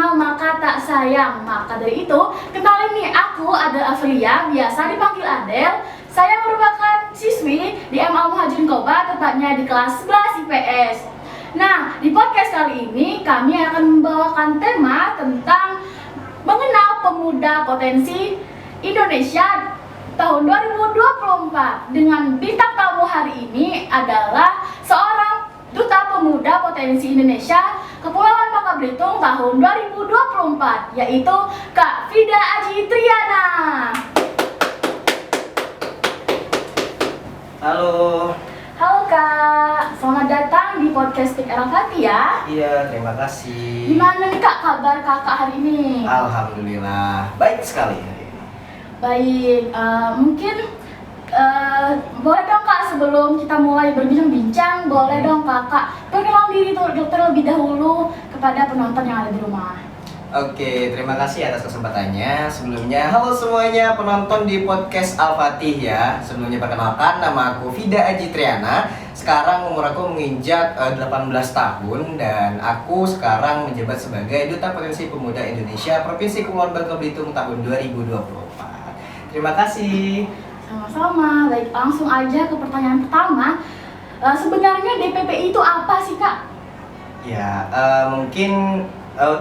kenal maka tak sayang. Maka dari itu, kenalin nih, aku Adel Afelia, biasa dipanggil Adel. Saya merupakan siswi di MA Muhajirin Koba, tepatnya di kelas 11 IPS. Nah, di podcast kali ini kami akan membawakan tema tentang mengenal pemuda potensi Indonesia tahun 2024. Dengan bintang tamu hari ini adalah seorang Duta Pemuda Potensi Indonesia Kepulauan Bangka Belitung tahun 2024, yaitu Kak Fida Aji Triana. Halo. Halo Kak, selamat datang di podcast Pik Arafati ya. Iya, terima kasih. Gimana nih Kak kabar kakak hari ini? Alhamdulillah, baik sekali hari ini. Baik, mungkin boleh dong Kak, sebelum kita mulai berbincang-bincang, boleh dong Kakak perkenalan diri terlebih dahulu kepada penonton yang ada di rumah. Oke, terima kasih atas kesempatannya. Sebelumnya, halo semuanya penonton di podcast Al-Fatih ya. Sebelumnya perkenalkan, nama aku Fida Aji Triana. Sekarang umur aku menginjak 18 tahun dan aku sekarang menjabat sebagai Duta Potensi Pemuda Indonesia Provinsi Kepulauan Bangka Belitung tahun 2024. Terima kasih. Sama-sama, baik, langsung aja ke pertanyaan pertama. Sebenarnya DPPI itu apa sih Kak? Ya, mungkin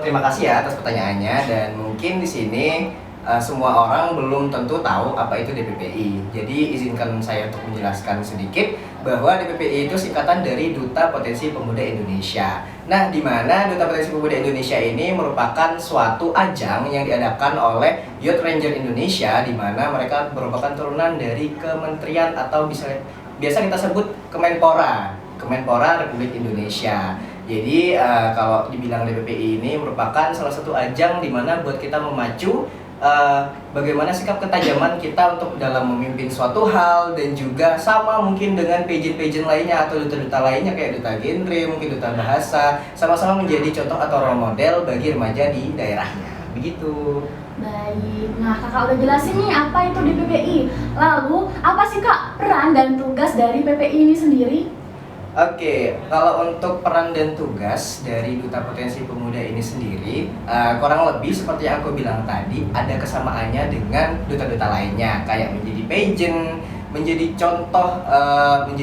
terima kasih ya atas pertanyaannya, dan mungkin di sini semua orang belum tentu tahu apa itu DPPI. Jadi izinkan saya untuk menjelaskan sedikit bahwa DPPI itu singkatan dari Duta Potensi Pemuda Indonesia. Nah, di mana Duta Potensi Pemuda Indonesia ini merupakan suatu ajang yang diadakan oleh Youth Ranger Indonesia, di mana mereka merupakan turunan dari kementerian atau biasa kita sebut Kemenpora Republik Indonesia. Jadi kalau dibilang DPPI ini merupakan salah satu ajang di mana buat kita memacu bagaimana sikap ketajaman kita untuk dalam memimpin suatu hal, dan juga sama mungkin dengan pageant lainnya atau duta-duta lainnya kayak duta genre, mungkin duta bahasa, sama-sama menjadi contoh atau role model bagi remaja di daerahnya. Begitu. Baik, nah kakak udah jelasin nih apa itu DPPI. Lalu apa sih Kak peran dan tugas dari PPI ini sendiri? Oke, kalau untuk peran dan tugas dari Duta Potensi Pemuda ini sendiri, kurang lebih seperti yang aku bilang tadi, ada kesamaannya dengan duta-duta lainnya, kayak menjadi pageant, menjadi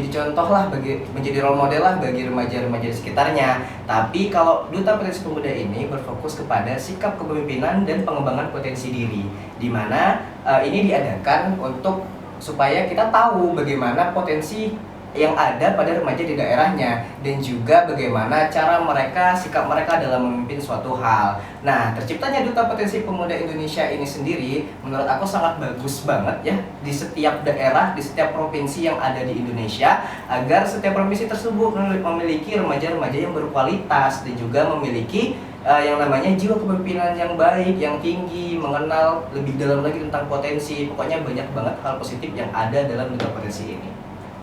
contoh lah, menjadi role model lah bagi remaja-remaja di sekitarnya. Tapi kalau Duta Potensi Pemuda ini berfokus kepada sikap kepemimpinan dan pengembangan potensi diri, di mana ini diadakan untuk supaya kita tahu bagaimana potensi yang ada pada remaja di daerahnya, dan juga bagaimana cara mereka, sikap mereka dalam memimpin suatu hal. Nah, terciptanya Duta Potensi Pemuda Indonesia ini sendiri menurut aku sangat bagus banget ya, di setiap daerah, di setiap provinsi yang ada di Indonesia, agar setiap provinsi tersebut memiliki remaja-remaja yang berkualitas dan juga memiliki yang namanya jiwa kepemimpinan yang baik, yang tinggi, mengenal lebih dalam lagi tentang potensi. Pokoknya banyak banget hal positif yang ada dalam Duta Potensi ini.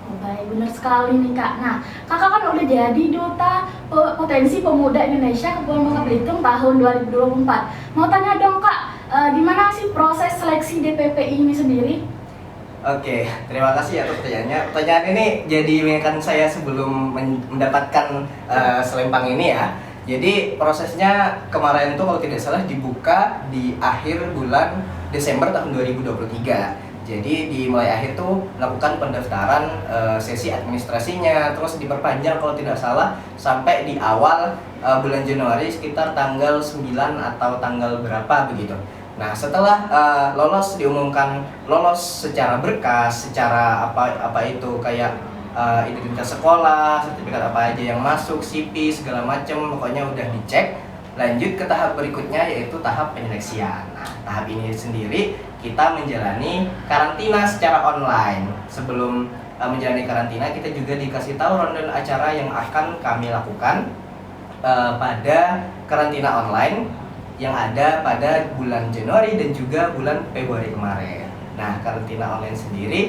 Baik, benar sekali nih Kak. Nah, kakak kan udah jadi Duta Potensi Pemuda Indonesia Kepulauan Bangka Belitung tahun 2024. Mau tanya dong Kak, gimana sih proses seleksi DPPI ini sendiri? Oke, terima kasih atas pertanyaannya. Pertanyaan ini jadi mengingatkan saya sebelum mendapatkan selempang ini ya. Jadi prosesnya kemarin tuh kalau tidak salah dibuka di akhir bulan Desember tahun 2023. Jadi di mulai akhir tuh melakukan pendaftaran sesi administrasinya, terus diperpanjang kalau tidak salah sampai di awal bulan Januari sekitar tanggal 9 atau tanggal berapa begitu. Nah, setelah diumumkan lolos secara berkas, secara apa itu kayak identitas sekolah, sertifikat apa aja yang masuk, CV segala macam, pokoknya udah dicek. Lanjut ke tahap berikutnya, yaitu tahap penyeleksian. Nah, tahap ini sendiri kita menjalani karantina secara online. Sebelum menjalani karantina, kita juga dikasih tahu rundown acara yang akan kami lakukan pada karantina online yang ada pada bulan Januari dan juga bulan Februari kemarin. Nah, karantina online sendiri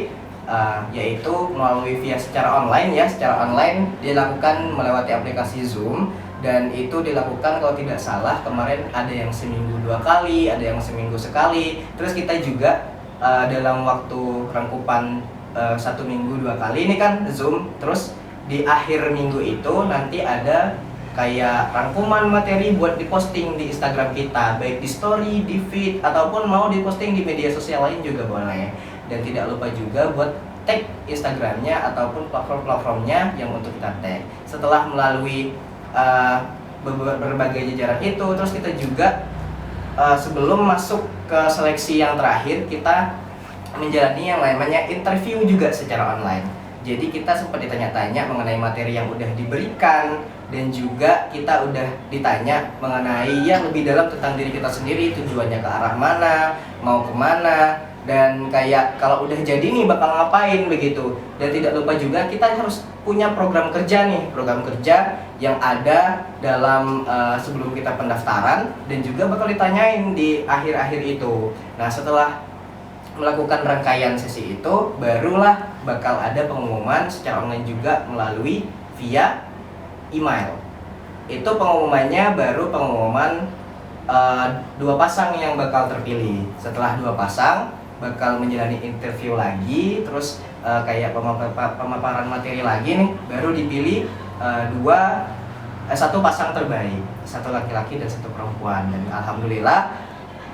yaitu melalui secara online dilakukan melewati aplikasi Zoom. Dan itu dilakukan kalau tidak salah kemarin ada yang seminggu 2 kali, ada yang seminggu sekali. Terus kita juga dalam waktu rangkupan 1 minggu 2 kali ini kan Zoom. Terus di akhir minggu itu nanti ada kayak rangkuman materi buat diposting di Instagram kita, baik di story, di feed, ataupun mau diposting di media sosial lain juga boleh. Dan tidak lupa juga buat tag Instagramnya ataupun platform-platformnya yang untuk kita tag. Setelah melalui berbagai jajaran itu, terus kita juga sebelum masuk ke seleksi yang terakhir, kita menjalani yang namanya interview juga secara online. Jadi kita sempat ditanya-tanya mengenai materi yang udah diberikan, dan juga kita udah ditanya mengenai yang lebih dalam tentang diri kita sendiri, tujuannya ke arah mana, mau kemana, dan kayak kalau udah jadi nih bakal ngapain begitu. Dan tidak lupa juga kita harus punya program kerja nih, program kerja yang ada dalam sebelum kita pendaftaran, dan juga bakal ditanyain di akhir-akhir itu. Nah, setelah melakukan rangkaian sesi itu, barulah bakal ada pengumuman secara online juga melalui via email. Itu pengumumannya baru pengumuman 2 pasang yang bakal terpilih. Setelah 2 pasang bakal menjalani interview lagi, terus kayak pemaparan materi lagi nih, baru dipilih 1 pasang terbaik, 1 laki-laki dan 1 perempuan. Dan alhamdulillah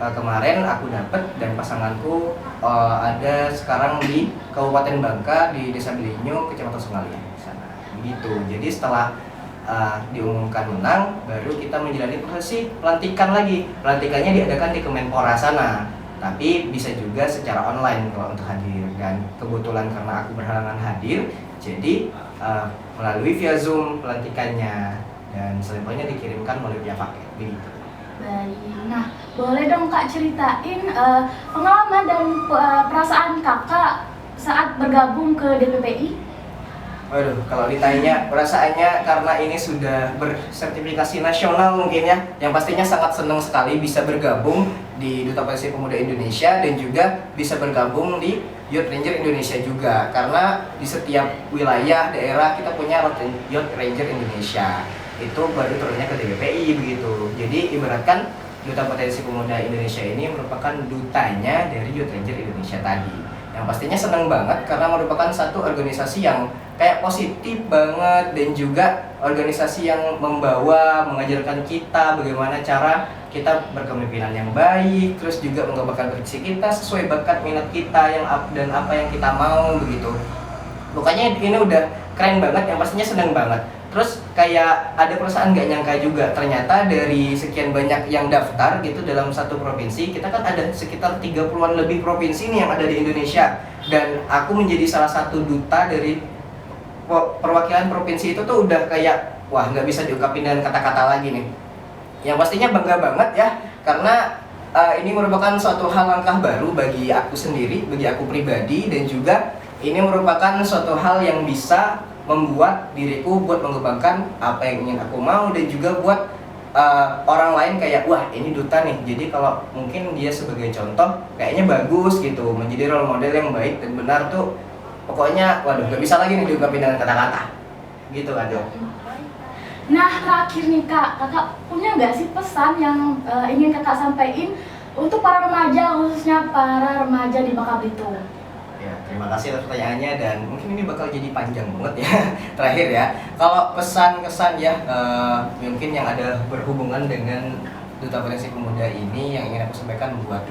kemarin aku dapet, dan pasanganku ada sekarang di Kabupaten Bangka, di Desa Bilinyu, Kecamatan Sungalia sana. Begitu. Jadi setelah diumumkan menang, baru kita menjalani prosesi pelantikan lagi. Pelantikannya diadakan di Kemenpora sana, tapi bisa juga secara online kalau untuk hadir. Dan kebetulan karena aku berhalangan hadir, jadi melalui via Zoom pelantikannya, dan selanjutnya dikirimkan melalui via paket. Begitu. Baik, nah boleh dong Kak ceritain pengalaman dan perasaan Kakak saat bergabung ke DPPI? Waduh, kalau ditanya perasaannya, karena ini sudah bersertifikasi nasional mungkin ya, yang pastinya sangat senang sekali bisa bergabung di Duta Polisi Pemuda Indonesia, dan juga bisa bergabung di Youth Ranger Indonesia juga, karena di setiap wilayah daerah kita punya Youth Ranger Indonesia. Itu baru turunnya ke DPPI begitu. Jadi ibaratkan Duta Potensi Pemuda Indonesia ini merupakan dutanya dari Youth Ranger Indonesia tadi. Yang pastinya senang banget karena merupakan satu organisasi yang kayak positif banget, dan juga organisasi yang membawa, mengajarkan kita bagaimana cara kita berkepemimpinan yang baik, terus juga mengembangkan prediksi kita sesuai bakat minat kita dan apa yang kita mau begitu. Pokoknya ini udah keren banget, yang pastinya senang banget. Terus kayak ada perasaan gak nyangka juga, ternyata dari sekian banyak yang daftar gitu dalam satu provinsi, kita kan ada sekitar 30-an lebih provinsi nih yang ada di Indonesia. Dan aku menjadi salah satu duta dari perwakilan provinsi itu tuh udah kayak, wah gak bisa diungkapin dengan kata-kata lagi nih. Yang pastinya bangga banget ya, karena ini merupakan suatu hal langkah baru bagi aku sendiri, bagi aku pribadi, dan juga ini merupakan suatu hal yang bisa membuat diriku buat mengembangkan apa yang ingin aku mau, dan juga buat orang lain kayak, wah ini duta nih, jadi kalau mungkin dia sebagai contoh kayaknya bagus gitu, menjadi role model yang baik dan benar tuh. Pokoknya waduh gak bisa lagi nih diungkapin dengan kata-kata gitu aja. Nah terakhir nih Kak, Kakak punya nggak sih pesan yang ingin Kakak sampaikan untuk para remaja, khususnya para remaja di Bangka Belitung? Ya, terima kasih atas pertanyaannya, dan mungkin ini bakal jadi panjang banget ya. Terakhir ya, kalau pesan-kesan ya mungkin yang ada berhubungan dengan Duta Potensi Pemuda ini yang ingin aku sampaikan buat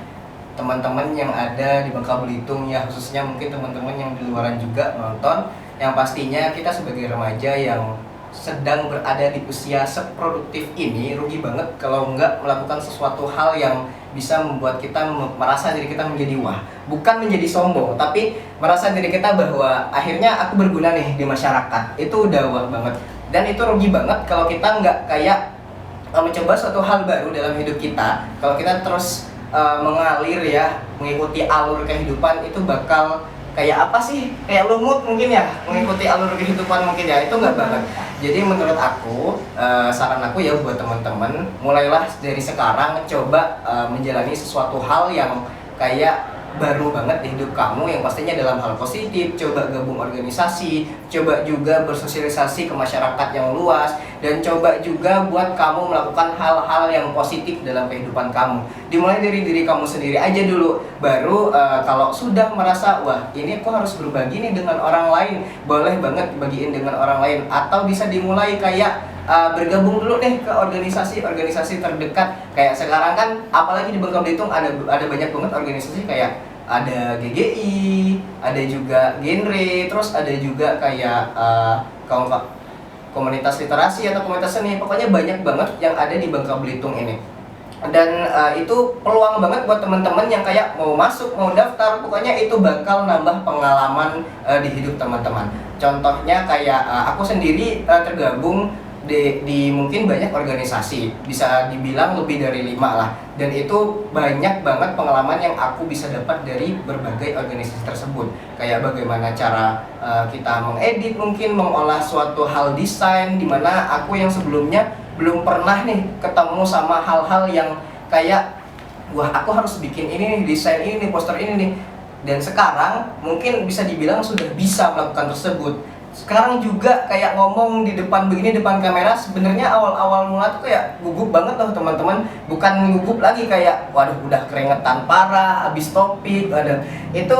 teman-teman yang ada di Bangka Belitung ya, khususnya mungkin teman-teman yang di luaran juga nonton, yang pastinya kita sebagai remaja yang sedang berada di usia seproduktif ini, rugi banget kalau nggak melakukan sesuatu hal yang bisa membuat kita merasa diri kita menjadi wah, bukan menjadi sombong, tapi merasa diri kita bahwa akhirnya aku berguna nih di masyarakat. Itu udah wah banget, dan itu rugi banget kalau kita nggak kayak mencoba suatu hal baru dalam hidup kita. Kalau kita terus mengalir ya, mengikuti alur kehidupan, itu bakal kayak apa sih, kayak lumut mungkin ya, mengikuti alur kehidupan mungkin ya, itu nggak banget. Jadi menurut aku, saran aku ya buat teman-teman, mulailah dari sekarang coba menjalani sesuatu hal yang kayak baru banget di hidup kamu, yang pastinya dalam hal positif. Coba gabung organisasi, coba juga bersosialisasi ke masyarakat yang luas, dan coba juga buat kamu melakukan hal-hal yang positif dalam kehidupan kamu. Dimulai dari diri kamu sendiri aja dulu, baru kalau sudah merasa wah ini aku harus berbagi nih dengan orang lain, boleh banget bagiin dengan orang lain. Atau bisa dimulai kayak bergabung dulu deh ke organisasi-organisasi terdekat. Kayak sekarang kan apalagi di Bangka Belitung ada banyak banget organisasi kayak ada GGI, ada juga Genre, terus ada juga kayak komunitas literasi atau komunitas seni. Pokoknya banyak banget yang ada di Bangka Belitung ini. Dan itu peluang banget buat teman-teman yang kayak mau masuk, mau daftar, pokoknya itu bakal nambah pengalaman di hidup teman-teman. Contohnya kayak aku sendiri tergabung di mungkin banyak organisasi, bisa dibilang lebih dari 5 lah. Dan itu banyak banget pengalaman yang aku bisa dapat dari berbagai organisasi tersebut. Kayak bagaimana cara kita mengedit, mungkin mengolah suatu hal desain, dimana aku yang sebelumnya belum pernah nih ketemu sama hal-hal yang kayak wah aku harus bikin ini nih, desain ini nih, poster ini nih. Dan sekarang mungkin bisa dibilang sudah bisa melakukan tersebut. Sekarang juga kayak ngomong di depan begini, depan kamera, sebenarnya awal-awal mula tuh kayak gugup banget loh teman-teman. Bukan gugup lagi kayak waduh udah keringetan parah, habis topik, ada itu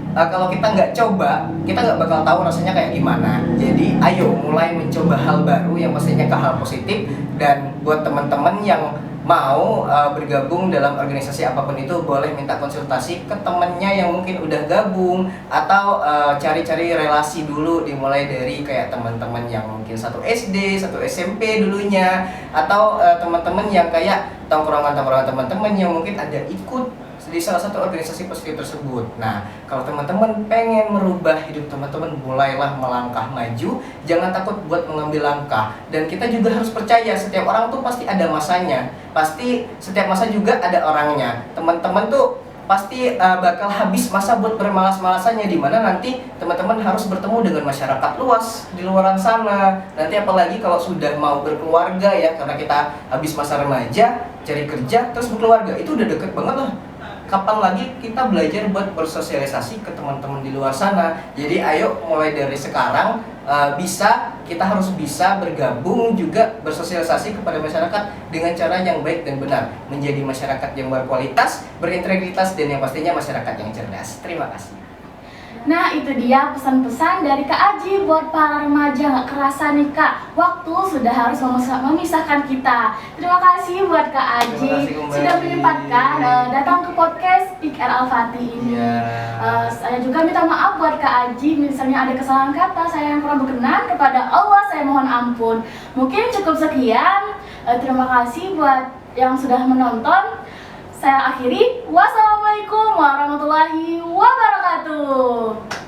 kalau kita nggak coba, kita nggak bakal tahu rasanya kayak gimana. Jadi ayo mulai mencoba hal baru yang pastinya ke hal positif. Dan buat teman-teman yang mau bergabung dalam organisasi apapun itu, boleh minta konsultasi ke temennya yang mungkin udah gabung, atau cari-cari relasi dulu, dimulai dari kayak teman-teman yang mungkin satu SD, satu SMP dulunya, atau teman-teman yang kayak tongkrongan-tongkrongan teman-teman yang mungkin ada ikut di salah satu organisasi positif tersebut. Nah, kalau teman-teman pengen merubah hidup teman-teman, mulailah melangkah maju, jangan takut buat mengambil langkah. Dan kita juga harus percaya setiap orang tuh pasti ada masanya, pasti setiap masa juga ada orangnya. Teman-teman tuh pasti bakal habis masa buat bermalas-malasannya, dimana nanti teman-teman harus bertemu dengan masyarakat luas di luaran sana. Nanti apalagi kalau sudah mau berkeluarga ya, karena kita habis masa remaja, cari kerja, terus berkeluarga, itu udah deket banget lah. Kapan lagi kita belajar buat bersosialisasi ke teman-teman di luar sana? Jadi ayo mulai dari sekarang kita harus bisa bergabung juga bersosialisasi kepada masyarakat dengan cara yang baik dan benar, menjadi masyarakat yang berkualitas, berintegritas, dan yang pastinya masyarakat yang cerdas. Terima kasih. Nah itu dia pesan-pesan dari Kak Aji buat para remaja. Nggak kerasa nih Kak, waktu sudah harus memisahkan kita. Terima kasih buat Kak Aji sudah menyempatkan datang ke podcast Peak R Al-Fatih ini. Saya juga minta maaf buat Kak Aji, misalnya ada kesalahan kata saya yang kurang berkenan, kepada Allah saya mohon ampun. Mungkin cukup sekian. Terima kasih buat yang sudah menonton. Saya akhiri. Wassalamualaikum warahmatullahi wabarakatuh.